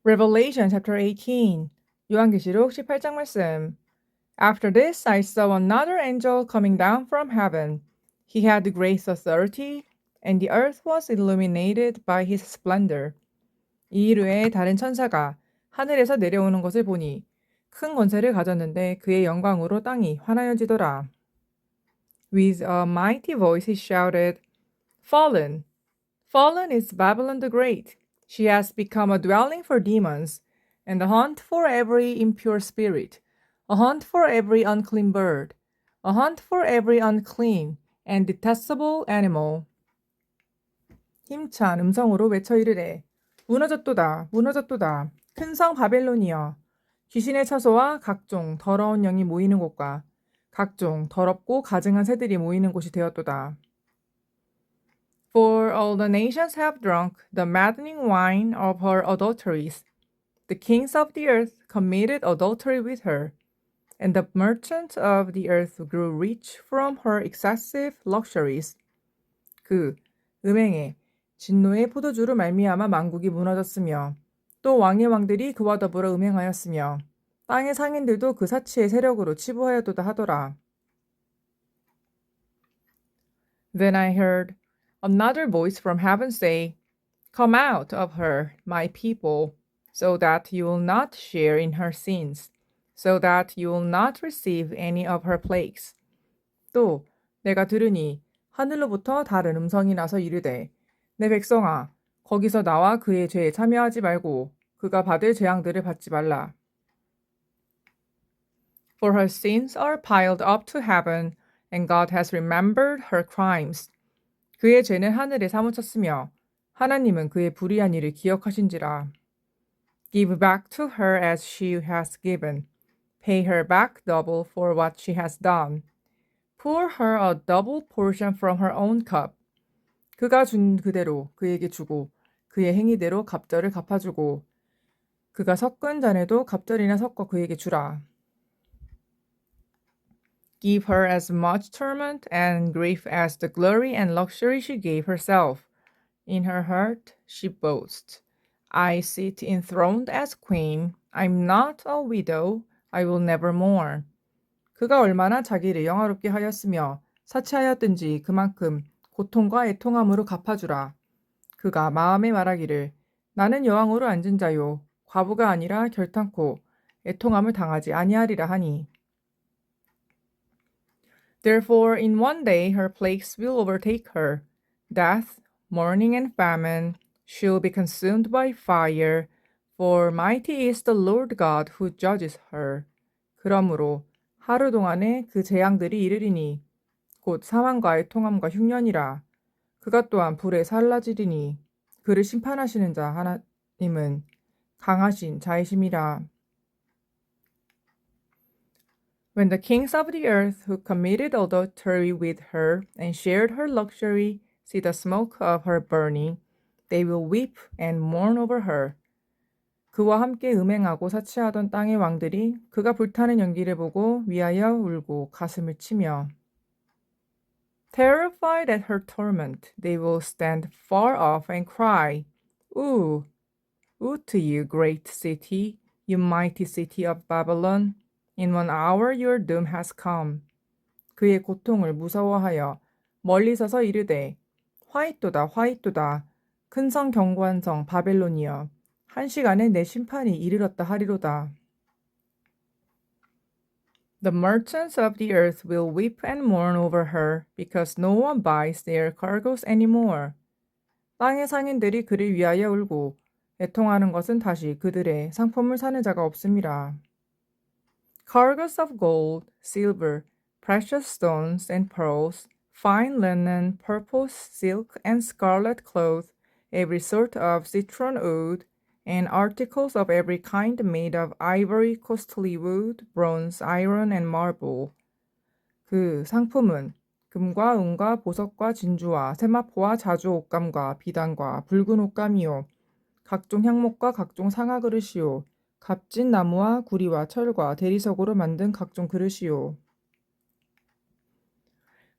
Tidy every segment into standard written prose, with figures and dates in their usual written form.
Revelation chapter 18. 요한계시록 18장 말씀. After this I saw another angel coming down from heaven. He had great authority, and the earth was illuminated by his splendor. 이 일 외에 다른 천사가 하늘에서 내려오는 것을 보니 큰 권세를 가졌는데 그의 영광으로 땅이 환하여지더라. With a mighty voice he shouted, Fallen! Fallen is Babylon the Great. She has become a dwelling for demons, and a haunt for every impure spirit, a haunt for every unclean bird, a haunt for every unclean and detestable animal. 힘찬 음성으로 외쳐 이르되 무너졌도다 무너졌도다 큰 성 바벨론이여 귀신의 처소와 각종 더러운 영이 모이는 곳과 각종 더럽고 가증한 새들이 모이는 곳이 되었도다. For all the nations have drunk the maddening wine of her adulteries. The kings of the earth committed adultery with her, and the merchants of the earth grew rich from her excessive luxuries. 그 음행에 진노의 포도주로 말미암아 만국이 무너졌으며 또 왕의 왕들이 그와 더불어 음행하였으며 땅의 상인들도 그 사치의 세력으로 치부하였도다 하더라. Then I heard another voice from heaven say, Come out of her, my people, so that you will not share in her sins, so that you will not receive any of her plagues. 또 내가 들으니 하늘로부터 다른 음성이 나서 이르되 내 백성아 거기서 나와 그의 죄에 참여하지 말고 그가 받을 재앙들을 받지 말라. For her sins are piled up to heaven, and God has remembered her crimes. 그의 죄는 하늘에 사무쳤으며 하나님은 그의 불의한 일을 기억하신지라. Give back to her as she has given. Pay her back double for what she has done. Pour her a double portion from her own cup. 그가 준 그대로 그에게 주고 그의 행위대로 갑절을 갚아주고 그가 섞은 잔에도 갑절이나 섞어 그에게 주라. Give her as much torment and grief as the glory and luxury she gave herself. In her heart she boasts, I sit enthroned as queen. I'm not a widow. I will never mourn. 그가 얼마나 자기를 영화롭게 하였으며 사치하였든지 그만큼 고통과 애통함으로 갚아주라. 그가 마음에 말하기를 나는 여왕으로 앉은 자요 과부가 아니라 결탄코 애통함을 당하지 아니하리라 하니. Therefore in one day her plagues will overtake her, death, mourning and famine. She will be consumed by fire, for mighty is the Lord God who judges her. 그러므로 하루 동안에 그 재앙들이 이르리니 곧 사망과 애통함과 흉년이라. 그가 또한 불에 살라지리니 그를 심판하시는 자 하나님은 강하신 자이심이라. When the kings of the earth who committed adultery with her and shared her luxury see the smoke of her burning, they will weep and mourn over her. 그와 함께 음행하고 사치하던 땅의 왕들이 그가 불타는 연기를 보고 위하여 울고 가슴을 치며 Terrified at her torment, they will stand far off and cry, Ooh, ooh to you, great city, you mighty city of Babylon. In 1 hour your doom has come. 그의 고통을 무서워하여 멀리 서서 이르되 화이또다 화이또다 큰 성 견고한 성 바벨론이여 한 시간에 내 심판이 이르렀다 하리로다. The merchants of the earth will weep and mourn over her because no one buys their cargoes anymore. 땅의 상인들이 그를 위하여 울고 애통하는 것은 다시 그들의 상품을 사는 자가 없음이라. Cargoes of gold, silver, precious stones and pearls, fine linen, purple silk and scarlet cloth, every sort of citron wood, and articles of every kind made of ivory, costly wood, bronze, iron, and marble. 그 상품은 금과 은과 보석과 진주와 세마포와 자주 옷감과 비단과 붉은 옷감이요 각종 향목과 각종 상아 그릇이요 값진 나무와 구리와 철과 대리석으로 만든 각종 그릇이요.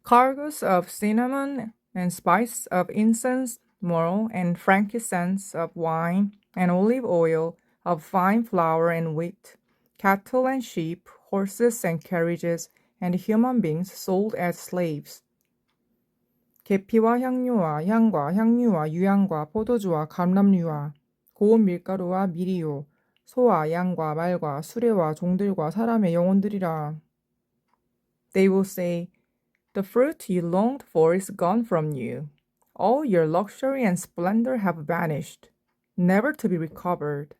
Cargoes of cinnamon and spice of incense, myrrh and frankincense of wine and olive oil of fine flour and wheat, cattle and sheep, horses and carriages, and human beings sold as slaves. 계피와 향료와 향과 향유와 유향과 포도주와 감람류와 고운 밀가루와 미리요, 소와 양과 말과 수레와 종들과 사람의 영혼들이라. They will say, The fruit you longed for is gone from you. All your luxury and splendor have vanished, never to be recovered.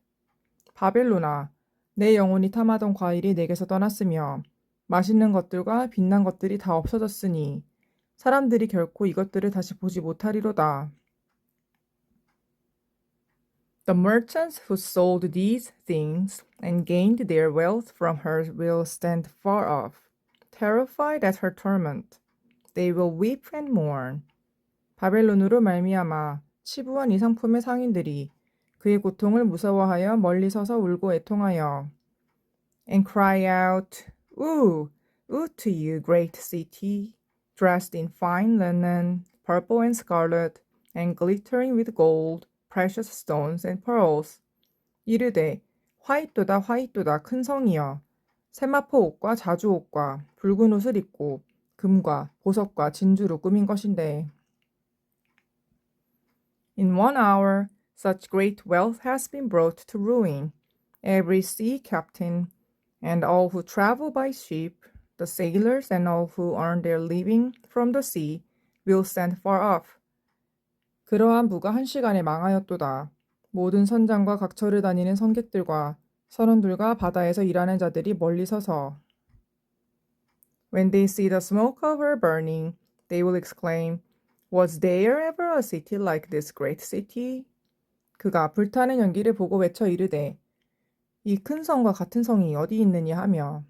바벨론아, 내 영혼이 탐하던 과일이 내게서 떠났으며 맛있는 것들과 빛난 것들이 다 없어졌으니 사람들이 결코 이것들을 다시 보지 못하리로다. The merchants who sold these things and gained their wealth from her will stand far off, terrified at her torment. They will weep and mourn. 바벨론으로 말미암아 치부한 이 상품의 상인들이 그의 고통을 무서워하여 멀리 서서 울고 애통하여 and cry out, Ooh, ooh to you, great city, dressed in fine linen, purple and scarlet, and glittering with gold, precious stones and pearls. 이르되 화이또다 화이또다 큰 성이여 세마포 옷과 자주 옷과 붉은 옷을 입고 금과 보석과 진주로 꾸민 것인데. In 1 hour, such great wealth has been brought to ruin. Every sea captain and all who travel by ship, the sailors and all who earn their living from the sea, will stand far off. 그러한 부가 한 시간에 망하였도다. 모든 선장과 각처를 다니는 선객들과 선원들과 바다에서 일하는 자들이 멀리 서서. When they see the smoke of her burning, they will exclaim, Was there ever a city like this great city? 그가 불타는 연기를 보고 외쳐 이르되 이 큰 성과 같은 성이 어디 있느냐 하며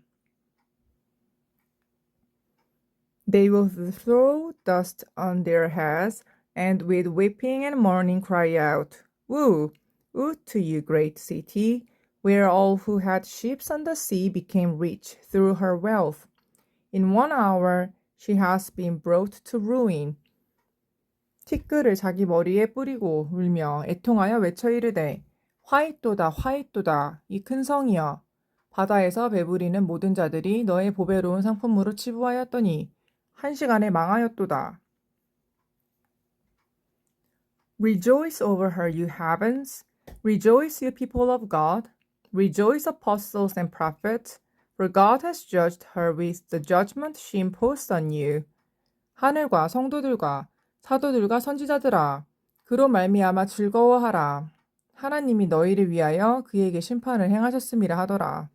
They will throw dust on their heads and with weeping and mourning cry out, Woo, woo to you, great city, where all who had ships on the sea became rich through her wealth. In 1 hour she has been brought to ruin. 티끌을 자기 머리에 뿌리고 울며 애통하여 외쳐 이르되 화이또다 화이또다 이 큰 성이여 바다에서 배부리는 모든 자들이 너의 보배로운 상품으로 치부하였더니 한 시간에 망하였도다. Rejoice over her, you heavens. Rejoice, you people of God. Rejoice, apostles and prophets, for God has judged her with the judgment she imposed on you. 하늘과 성도들과 사도들과 선지자들아, 그로 말미암아 즐거워하라. 하나님이 너희를 위하여 그에게 심판을 행하셨음이라 하더라.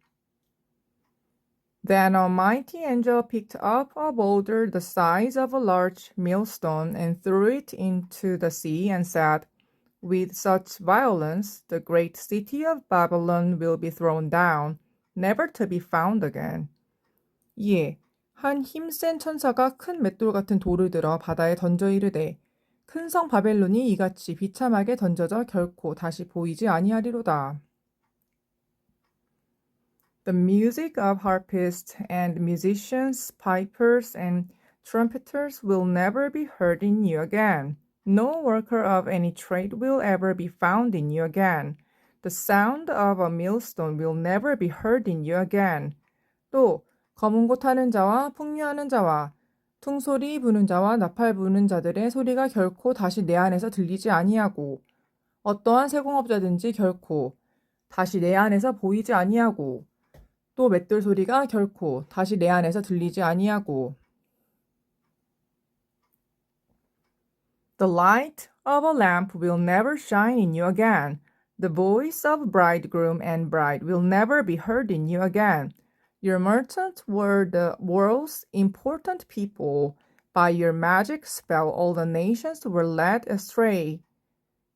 Then a mighty angel picked up a boulder the size of a large millstone and threw it into the sea and said, With such violence, the great city of Babylon will be thrown down, never to be found again. 이에 한 힘센 천사가 큰 맷돌 같은 돌을 들어 바다에 던져 이르되 큰 성 바벨론이 이같이 비참하게 던져져 결코 다시 보이지 아니하리로다. The music of harpists and musicians, pipers and trumpeters will never be heard in you again. No worker of any trade will ever be found in you again. The sound of a millstone will never be heard in you again. 또 검은 고 타는 자와 풍류하는 자와 퉁소리 부는 자와 나팔 부는 자들의 소리가 결코 다시 내 안에서 들리지 아니하고 어떠한 세공업자든지 결코 다시 내 안에서 보이지 아니하고 또 맷돌 소리가 결코 다시 내 안에서 들리지 아니하고 The light of a lamp will never shine in you again. The voice of bridegroom and bride will never be heard in you again. Your merchants were the world's important people. By your magic spell, all the nations were led astray.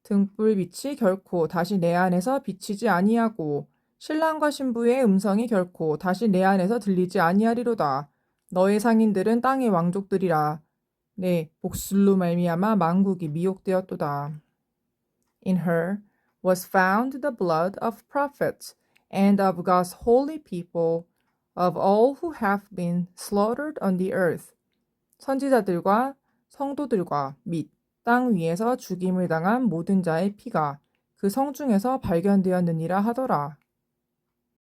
등불빛이 결코 다시 내 안에서 비치지 아니하고 신랑과 신부의 음성이 결코 다시 내 안에서 들리지 아니하리로다. 너의 상인들은 땅의 왕족들이라. 네, 복술로 말미암아 만국이 미혹되었도다. In her was found the blood of prophets and of God's holy people, of all who have been slaughtered on the earth. 선지자들과 성도들과 및 땅 위에서 죽임을 당한 모든 자의 피가 그 성중에서 발견되었느니라 하더라.